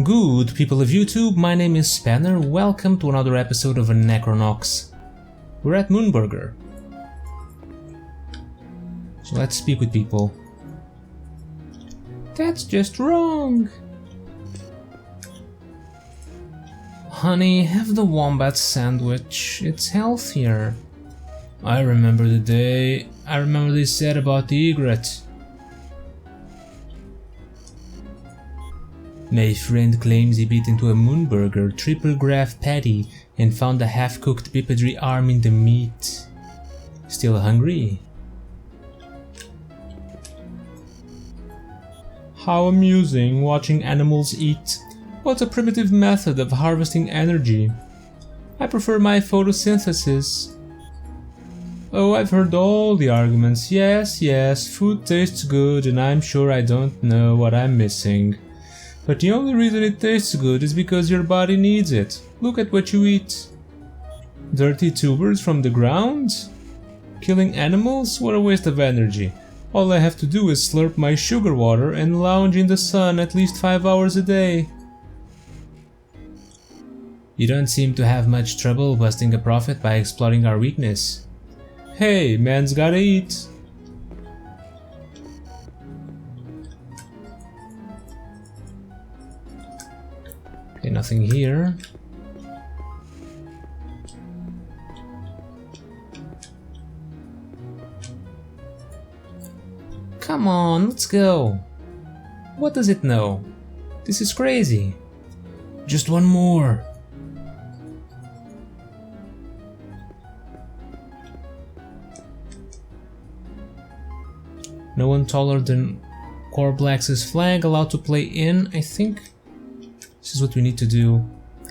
Good people of YouTube, my name is Spanner, welcome to another episode of Anachronox. We're at Moonburger. So let's speak with people. That's just wrong! Honey, have the wombat sandwich, it's healthier. I remember the day, I remember they said about the egret. My friend claims he bit into a Moonburger triple graph patty and found a half-cooked bipedry arm in the meat. Still hungry? How amusing watching animals eat. What a primitive method of harvesting energy. I prefer my photosynthesis. Oh, I've heard all the arguments. Yes, food tastes good and I'm sure I don't know what I'm missing. But the only reason it tastes good is because your body needs it. Look at what you eat. Dirty tubers from the ground? Killing animals? What a waste of energy. All I have to do is slurp my sugar water and lounge in the sun at least 5 hours a day. You don't seem to have much trouble busting a profit by exploiting our weakness. Hey, man's gotta eat. Okay, nothing here. Come on, let's go. What does it know? This is crazy. Just one more. No one taller than Corblax's flag allowed to play in, I think. This is what we need to do.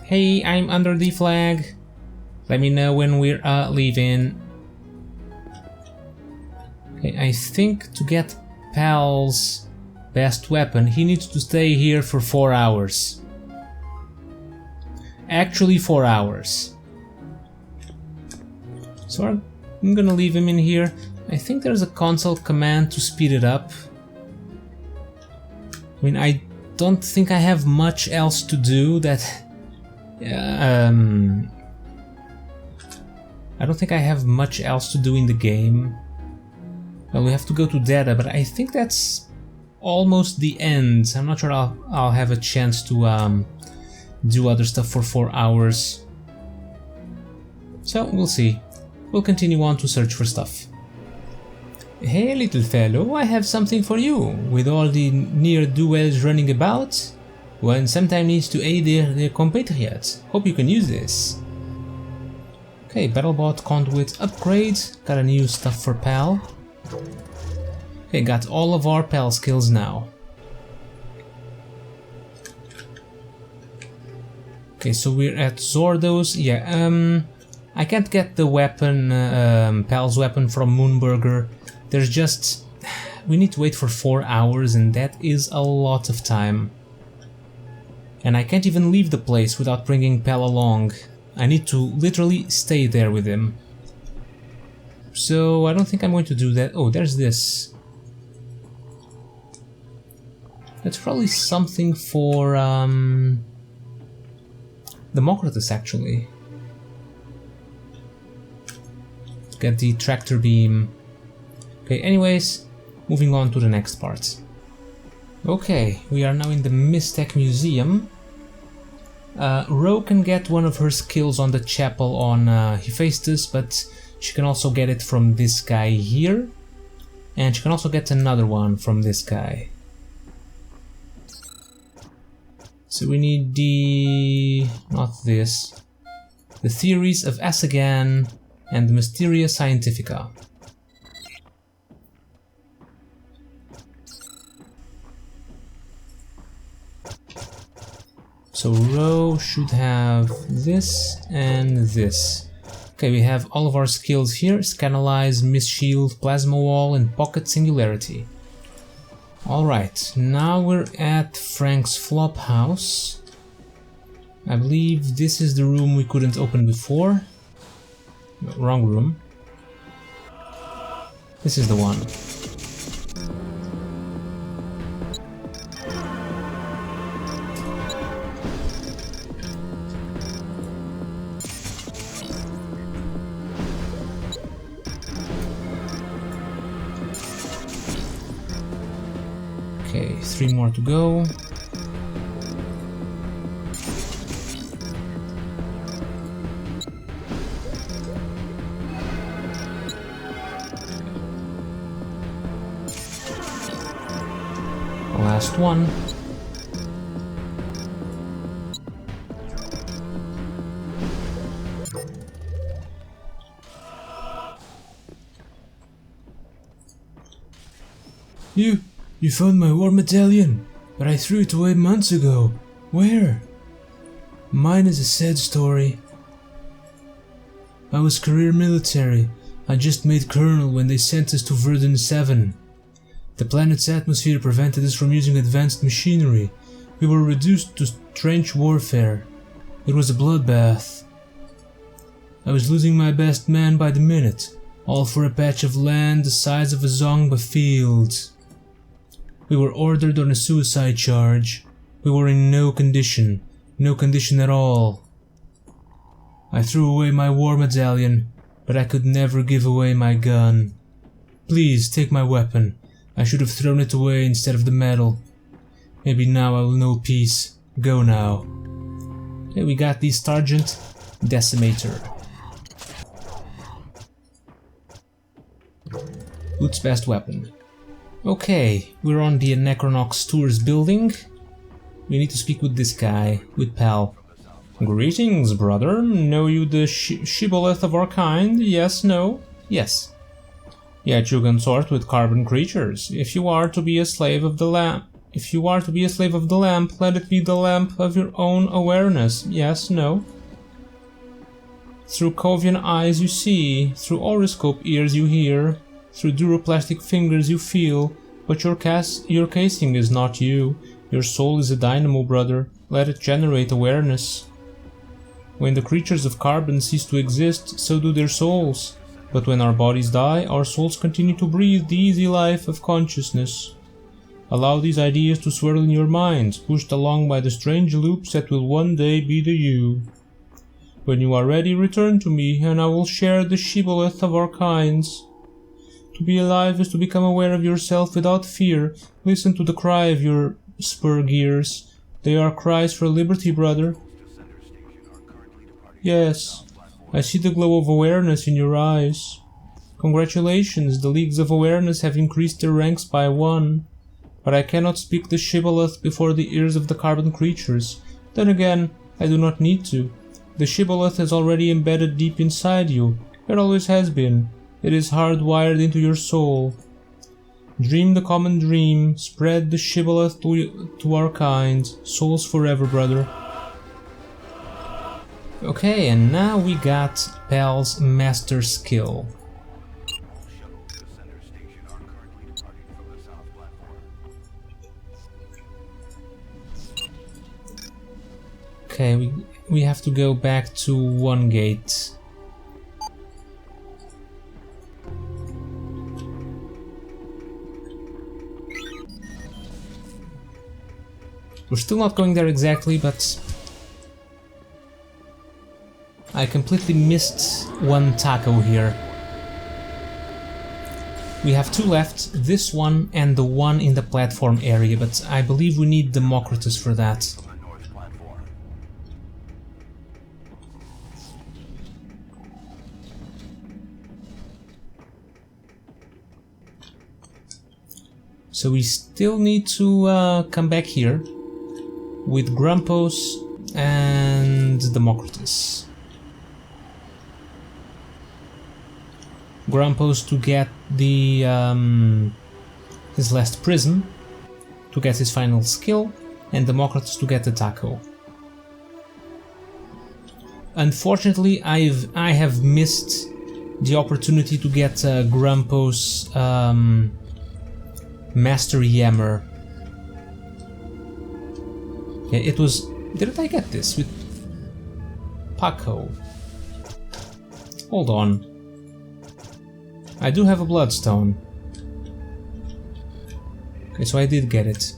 Hey, I'm under the flag. Let me know when we're leaving. Okay, I think to get Pal's best weapon, he needs to stay here for 4 hours. Actually 4 hours. So I'm gonna leave him in here. I think there's a console command to speed it up. I mean, I don't think I have much else to do that... I don't think I have much else to do in the game. Well, we have to go to data, but I think that's almost the end. I'm not sure I'll have a chance to do other stuff for 4 hours. So, we'll see. We'll continue on to search for stuff. Hey little fellow, I have something for you. With all the ne'er-do-wells running about, one sometimes needs to aid their compatriots. Hope you can use this. Okay, Battlebots Conduits upgrade. Got a new stuff for Pal. Okay, got all of our Pal skills now. Okay, so we're at Zordo's. Yeah, I can't get the weapon, Pal's weapon from Moonburger. There's just... we need to wait for 4 hours and that is a lot of time. And I can't even leave the place without bringing Pal along. I need to literally stay there with him. So I don't think I'm going to do that. Oh, there's this. That's probably something for Democritus actually. Get the tractor beam. Okay, anyways, moving on to the next part. Okay, we are now in the Mystech Museum. Ro can get one of her skills on the chapel on Hephaestus, but she can also get it from this guy here. And she can also get another one from this guy. So we need the... not this. The Theories of Asagan and the Mysteria Scientifica. So Ro should have this and this. Okay, we have all of our skills here. Scanalyze, Mist Shield, Plasma Wall and Pocket Singularity. Alright, now we're at Frank's Flophouse. I believe this is the room we couldn't open before. No, wrong room. This is the one. 3 more to go. Last one. You found my war medallion, but I threw it away months ago. Where? Mine is a sad story. I was career military. I just made colonel when they sent us to Verdun 7. The planet's atmosphere prevented us from using advanced machinery. We were reduced to trench warfare. It was a bloodbath. I was losing my best man by the minute, all for a patch of land the size of a Zongba field. We were ordered on a suicide charge. We were in no condition at all. I threw away my war medallion, but I could never give away my gun. Please take my weapon. I should have thrown it away instead of the medal. Maybe now I will know peace. Go now. Okay, we got the Sergeant Decimator. Boots' best weapon. Okay, we're on the Anachronox Tours building. We need to speak with this guy, with Pal. Greetings, brother. Know you the Shibboleth of our kind? Yes, no? Yes. Yet you consort with carbon creatures. If you are to be a slave of the lamp, let it be the lamp of your own awareness. Yes, no? Through Covian eyes you see, through horoscope ears you hear, through duroplastic fingers you feel, but your casing is not you. Your soul is a dynamo, brother. Let it generate awareness. When the creatures of carbon cease to exist, so do their souls. But when our bodies die, our souls continue to breathe the easy life of consciousness. Allow these ideas to swirl in your mind, pushed along by the strange loops that will one day be the you. When you are ready, return to me, and I will share the Shibboleth of our kinds. To be alive is to become aware of yourself without fear. Listen to the cry of your spur gears. They are cries for liberty, brother. Yes, I see the glow of awareness in your eyes. Congratulations, the Leagues of Awareness have increased their ranks by 1. But I cannot speak the Shibboleth before the ears of the carbon creatures. Then again, I do not need to. The Shibboleth is already embedded deep inside you. It always has been. It is hardwired into your soul. Dream the common dream, spread the Shibboleth to our kind. Souls forever, brother. Okay, and now we got Pal's master skill. Okay, we have to go back to 1 gate. We're still not going there exactly, but I completely missed 1 taco here. We have 2 left, this one and the one in the platform area, but I believe we need Democritus for that. So we still need to come back here with Grumpos and Democritus. Grumpos to get the his last prism, to get his final skill, and Democritus to get the taco. Unfortunately, I have missed the opportunity to get Grumpos Mastery Hammer. Yeah, it was... Didn't I get this with Paco? Hold on. I do have a Bloodstone. Okay, so I did get it.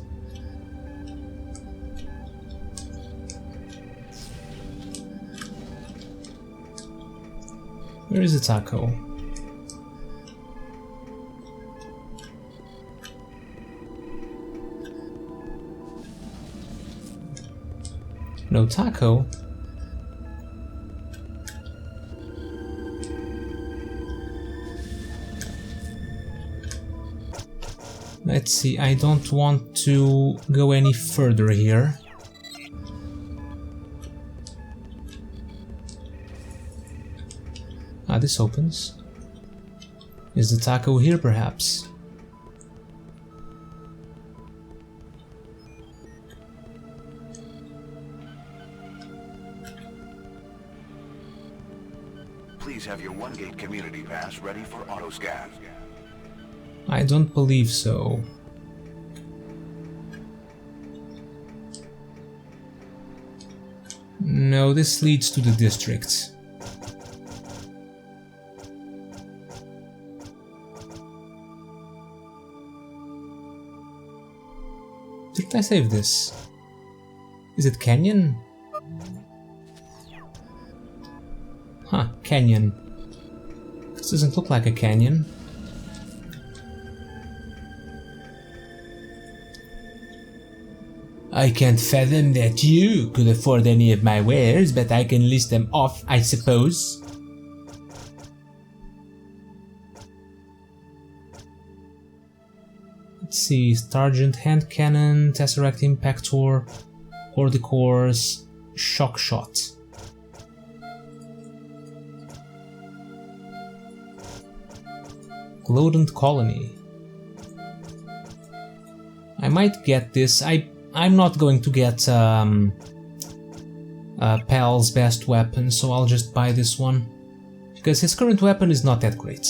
Where is the taco? No taco. Let's see, I don't want to go any further here. Ah, this opens. Is the taco here, perhaps? Please have your one-gate community pass ready for auto-scan. I don't believe so. No, this leads to the district. Didn't I save this? Is it Canyon? Huh, Canyon. This doesn't look like a canyon. I can't fathom that you could afford any of my wares, but I can list them off, I suppose. Let's see, Stargent Hand Cannon, Tesseract Impactor, Hordicores, Shock Shot. Glodent Colony. I might get this. I'm not going to get Pal's best weapon, so I'll just buy this one. Because his current weapon is not that great.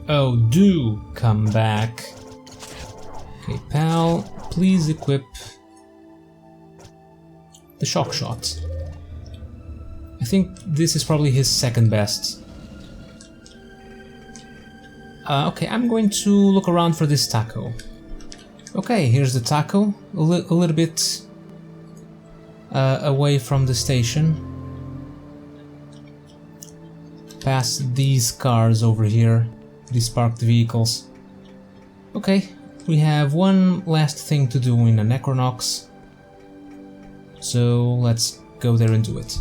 Oh, do come back. Okay, Pal, please equip the Shock Shot. I think this is probably his second best. Okay, I'm going to look around for this taco. Okay, here's the taco, a little bit away from the station. Past these cars over here, these parked vehicles. Okay, we have one last thing to do in Anachronox. So let's go there and do it.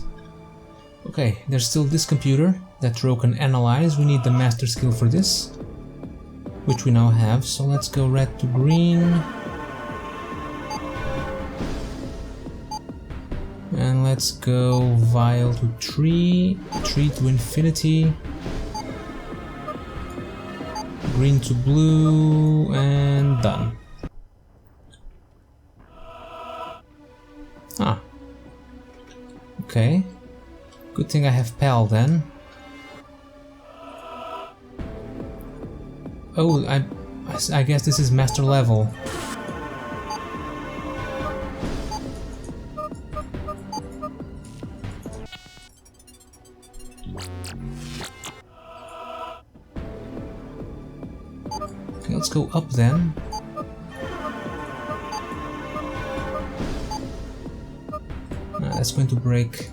Okay, there's still this computer that Ro can analyze. We need the master skill for this, which we now have. So let's go red to green. And let's go vial to tree, tree to infinity, green to blue, and done. Ah. Okay. Good thing I have Pal then. Oh, I guess this is master level. Okay, let's go up then. That's going to break.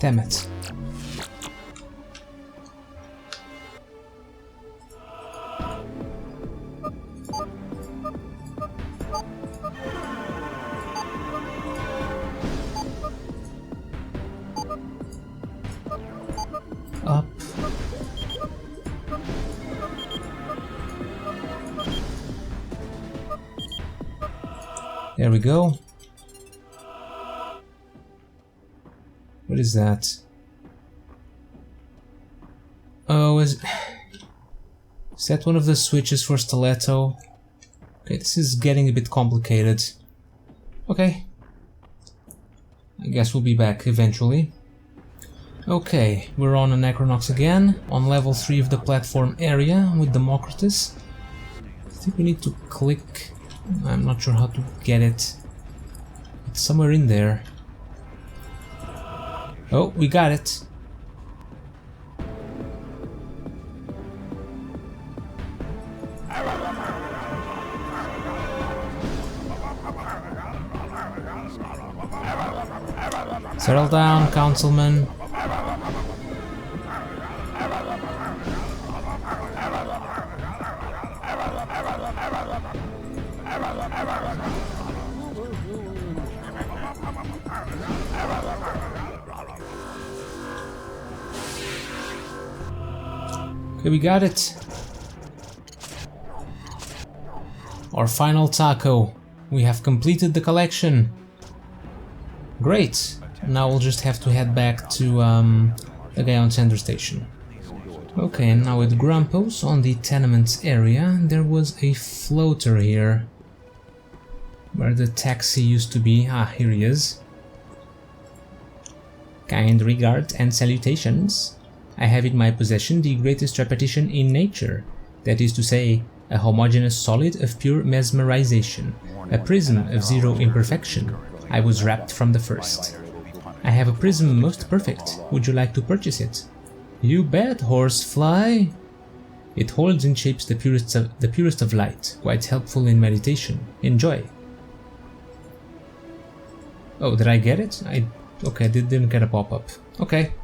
Damn it. Up. There we go. What is that? Oh, is that one of the switches for Stiletto? Okay, this is getting a bit complicated. Okay. I guess we'll be back eventually. Okay, we're on Anachronox again, on level 3 of the platform area with Democritus. I think we need to click. I'm not sure how to get it. It's somewhere in there. Oh, we got it. Settle down, councilman. Okay, we got it. Our final taco. We have completed the collection. Great. Now we'll just have to head back to the guy on Center Station. Okay, and now with Grampos on the tenements area, there was a floater here. Where the taxi used to be. Ah, here he is. Kind regards and salutations. I have in my possession the greatest repetition in nature, that is to say, a homogeneous solid of pure mesmerization, a prism of zero imperfection. I was rapt from the first. I have a prism most perfect. Would you like to purchase it? You bet, horsefly. It holds and shapes the purest of light, quite helpful in meditation. Enjoy. Oh, did I get it? Okay, didn't get a pop-up. Okay.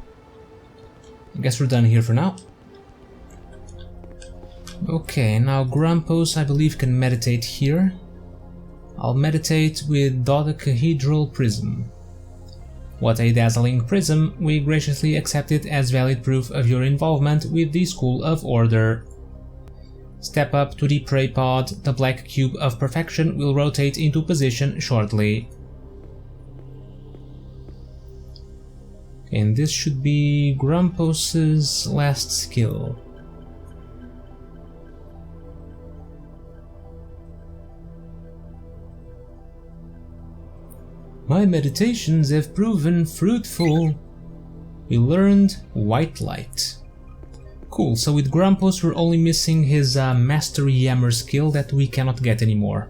I guess we're done here for now. Okay, now Grampos, I believe, can meditate here. I'll meditate with dodecahedral prism. What a dazzling prism! We graciously accept it as valid proof of your involvement with the School of Order. Step up to the prey pod. The black cube of perfection will rotate into position shortly. And this should be Grampos's last skill. My meditations have proven fruitful. We learned white light. Cool, so with Grampos we're only missing his Mastery Yammer skill that we cannot get anymore.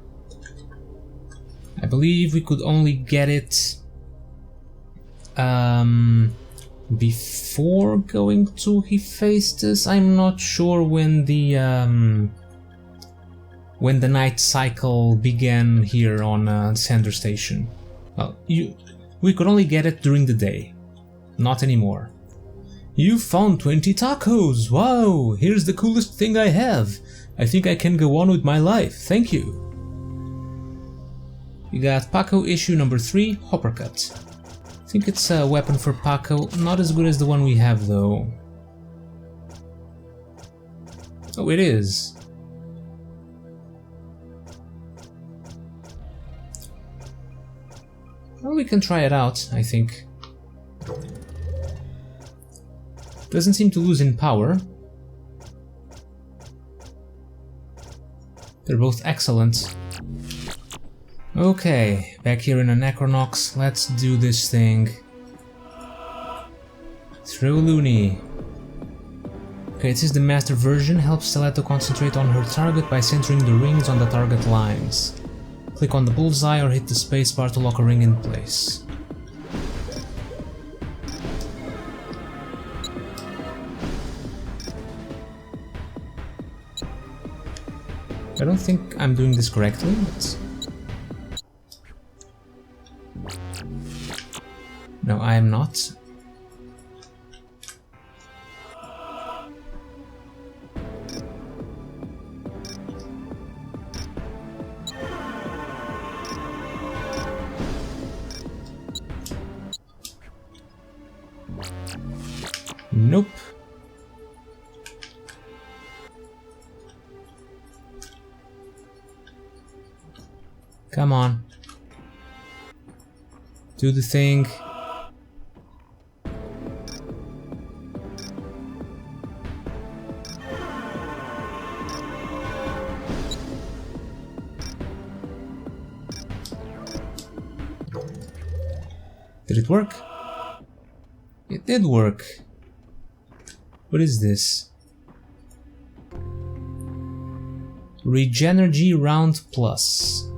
I believe we could only get it before going to Hephaestus. I'm not sure when the night cycle began here on Center Station. Well, we could only get it during the day, not anymore. You found 20 tacos! Wow! Here's the coolest thing I have! I think I can go on with my life, thank you! We got Paco issue number 3, Hoppercut. I think it's a weapon for Paco, not as good as the one we have though. Oh, it is. Well, we can try it out, I think. Doesn't seem to lose in power. They're both excellent. Okay, back here in Anachronox, let's do this thing. Throw Looney. Okay, this is the master version, helps Stiletto concentrate on her target by centering the rings on the target lines. Click on the bullseye or hit the spacebar to lock a ring in place. I don't think I'm doing this correctly, but... No, I am not. Nope. Come on. Do the thing. Did it work? It did work. What is this? Regenergy Round Plus.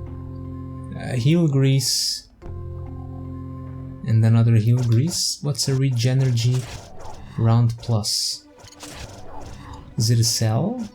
Heal Grease. And another Heal Grease. What's a Regenergy Round Plus? Is it a cell?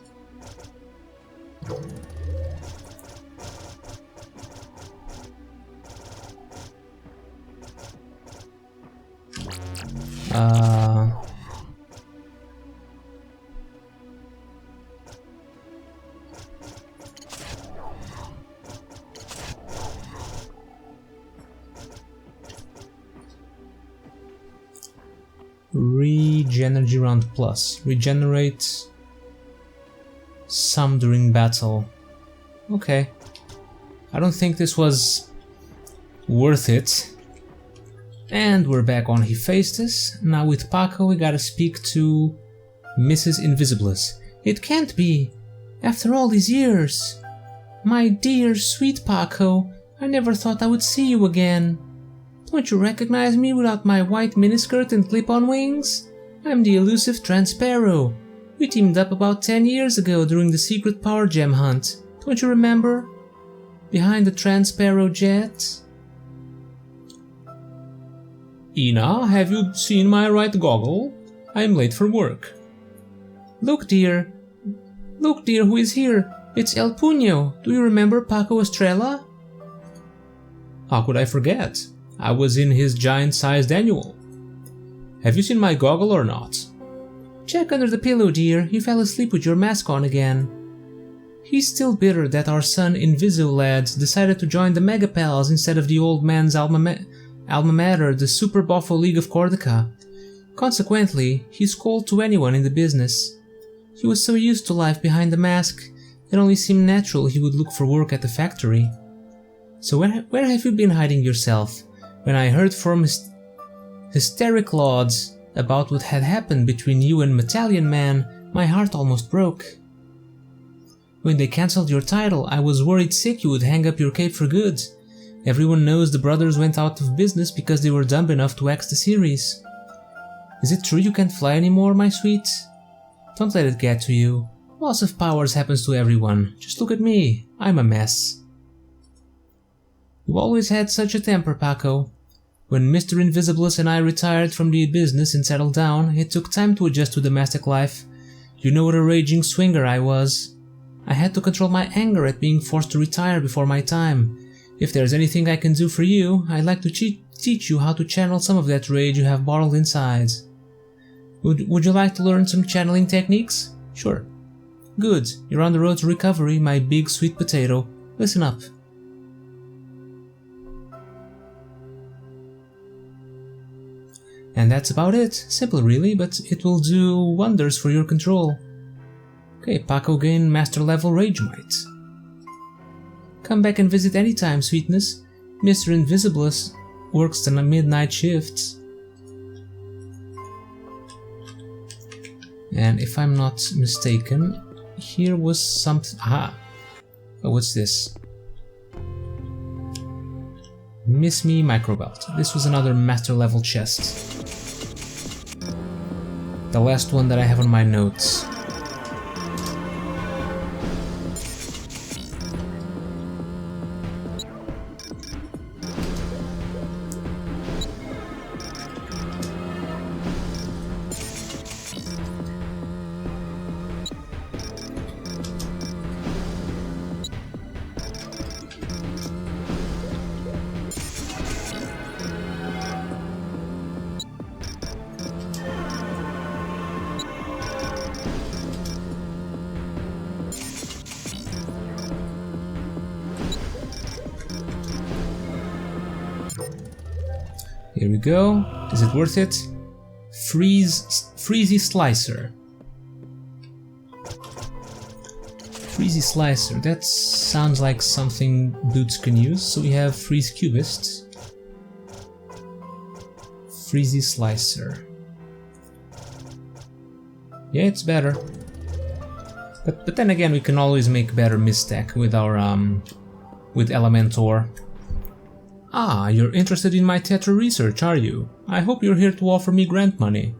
Energy round plus. Regenerate some during battle. Okay. I don't think this was worth it. And we're back on Hephaestus. Now with Paco we gotta speak to Mrs. Invisibilis. It can't be! After all these years! My dear, sweet Paco, I never thought I would see you again. Don't you recognize me without my white miniskirt and clip-on wings? I'm the elusive Transparo. We teamed up about 10 years ago during the secret power gem hunt. Don't you remember? Behind the Transparo jet? Ina, have you seen my right goggle? I am late for work. Look dear, who is here? It's El Puño. Do you remember Paco Estrella? How could I forget? I was in his giant-sized annual. Have you seen my goggle or not? Check under the pillow, dear. You fell asleep with your mask on again. He's still bitter that our son Invisilads decided to join the Megapals instead of the old man's alma mater, the Super Buffo League of Corsica. Consequently, he's cold to anyone in the business. He was so used to life behind the mask, it only seemed natural he would look for work at the factory. So where have you been hiding yourself? When I heard from hysteric Lauds about what had happened between you and Metallian Man, my heart almost broke. When they cancelled your title, I was worried sick you would hang up your cape for good. Everyone knows the brothers went out of business because they were dumb enough to axe the series. Is it true you can't fly anymore, my sweet? Don't let it get to you. Loss of powers happens to everyone. Just look at me. I'm a mess. You've always had such a temper, Paco. When Mr. Invisibilis and I retired from the business and settled down, it took time to adjust to domestic life. You know what a raging swinger I was. I had to control my anger at being forced to retire before my time. If there's anything I can do for you, I'd like to teach you how to channel some of that rage you have bottled inside. Would you like to learn some channeling techniques? Sure. Good, you're on the road to recovery, my big sweet potato. Listen up. And that's about it. Simple really, but it will do wonders for your control. Okay, Paco gained master level Rage Might. Come back and visit anytime, sweetness. Mr. Invisibilis works the midnight shifts. And if I'm not mistaken, here was something. Aha! Oh, what's this? Miss Me Microbelt. This was another master level chest. The last one that I have on my notes. Here we go. Is it worth it? Freezy Slicer. Freezy Slicer. That sounds like something Boots can use. So we have Freeze Cubist. Freezy Slicer. Yeah, it's better. But then again, we can always make better Mistech with our with Elementor. Ah, you're interested in my Tetra research, are you? I hope you're here to offer me grant money.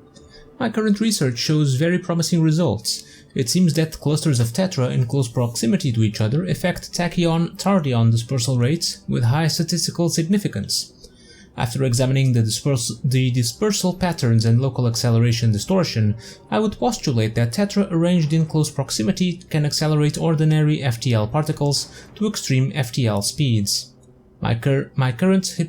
My current research shows very promising results. It seems that clusters of Tetra in close proximity to each other affect tachyon-tardion dispersal rates with high statistical significance. After examining the dispersal patterns and local acceleration distortion, I would postulate that Tetra arranged in close proximity can accelerate ordinary FTL particles to extreme FTL speeds. My current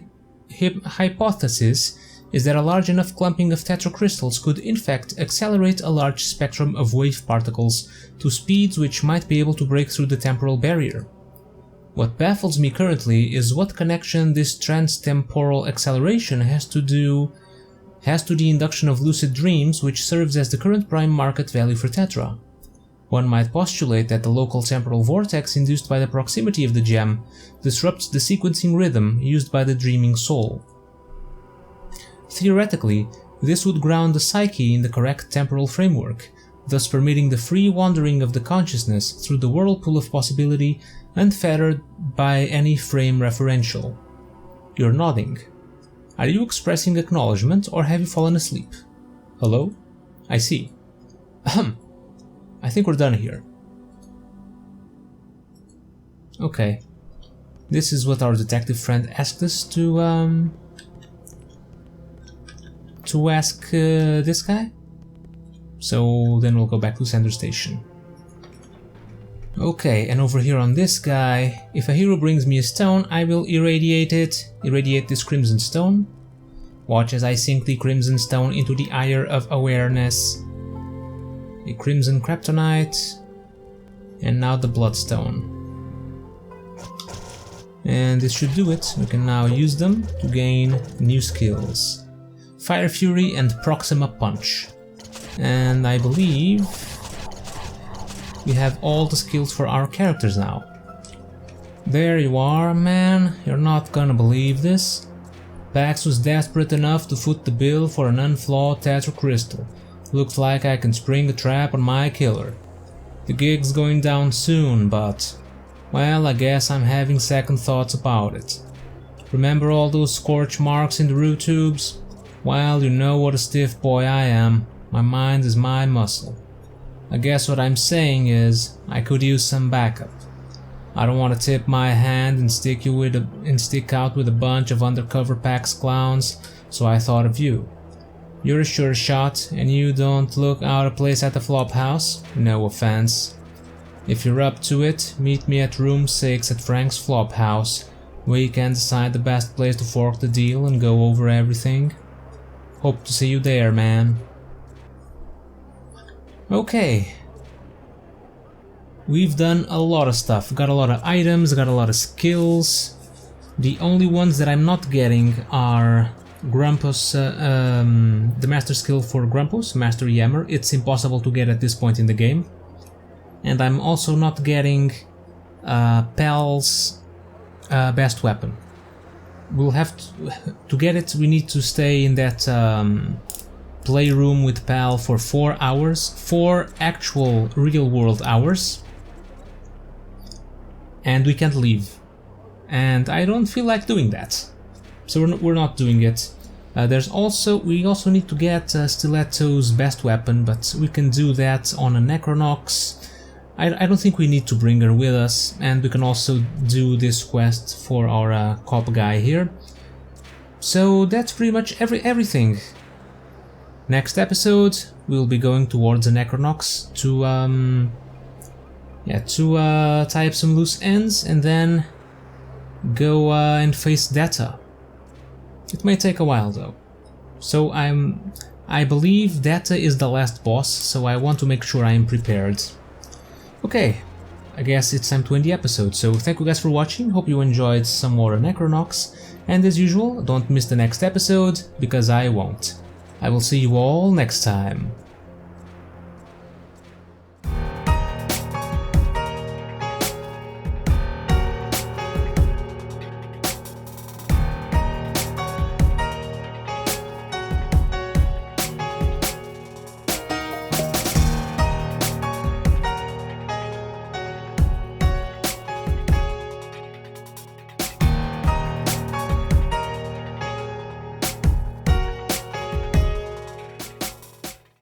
hypothesis is that a large enough clumping of tetracrystals could in fact accelerate a large spectrum of wave particles to speeds which might be able to break through the temporal barrier. What baffles me currently is what connection this trans-temporal acceleration has to the induction of lucid dreams, which serves as the current prime market value for Tetra. One might postulate that the local temporal vortex induced by the proximity of the gem disrupts the sequencing rhythm used by the dreaming soul. Theoretically, this would ground the psyche in the correct temporal framework, thus permitting the free wandering of the consciousness through the whirlpool of possibility unfettered by any frame referential. You're nodding. Are you expressing acknowledgement or have you fallen asleep? Hello? I see. Ahem. I think we're done here. Okay. This is what our detective friend asked us to ask this guy. So then we'll go back to Center Station. Okay, and over here on this guy, if a hero brings me a stone, I will irradiate this crimson stone. Watch as I sink the crimson stone into the ire of awareness. A crimson kryptonite, and now the bloodstone. And this should do it. We can now use them to gain new skills. Fire Fury and Proxima Punch. And I believe we have all the skills for our characters now. There you are, man. You're not gonna believe this. Pax was desperate enough to foot the bill for an unflawed tetracrystal. Looks like I can spring a trap on my killer. The gig's going down soon, but... well, I guess I'm having second thoughts about it. Remember all those scorch marks in the root tubes? Well, you know what a stiff boy I am. My mind is my muscle. I guess what I'm saying is, I could use some backup. I don't want to tip my hand and stick out with a bunch of undercover Pax clowns, so I thought of you. You're a sure shot, and you don't look out of place at the flop house, no offense. If you're up to it, meet me at room 6 at Frank's flop house. We can decide the best place to fork the deal and go over everything. Hope to see you there, man. Okay. We've done a lot of stuff. Got a lot of items, got a lot of skills. The only ones that I'm not getting are Grumpus, the master skill for Grumpus, Master Yammer. It's impossible to get at this point in the game. And I'm also not getting Pal's best weapon. We'll have to get it, we need to stay in that playroom with Pal for 4 hours, 4 actual real world hours, and we can't leave. And I don't feel like doing that, so we're not doing it. We also need to get Stiletto's best weapon, but we can do that on Anachronox. I don't think we need to bring her with us, and we can also do this quest for our cop guy here. So that's pretty much everything. Next episode, we'll be going towards Anachronox to tie up some loose ends, and then go and face Data. It may take a while though. So I believe Data is the last boss, so I want to make sure I am prepared. Okay, I guess it's time to end the episode, so thank you guys for watching, hope you enjoyed some more Anachronox, and as usual, don't miss the next episode, because I won't. I will see you all next time.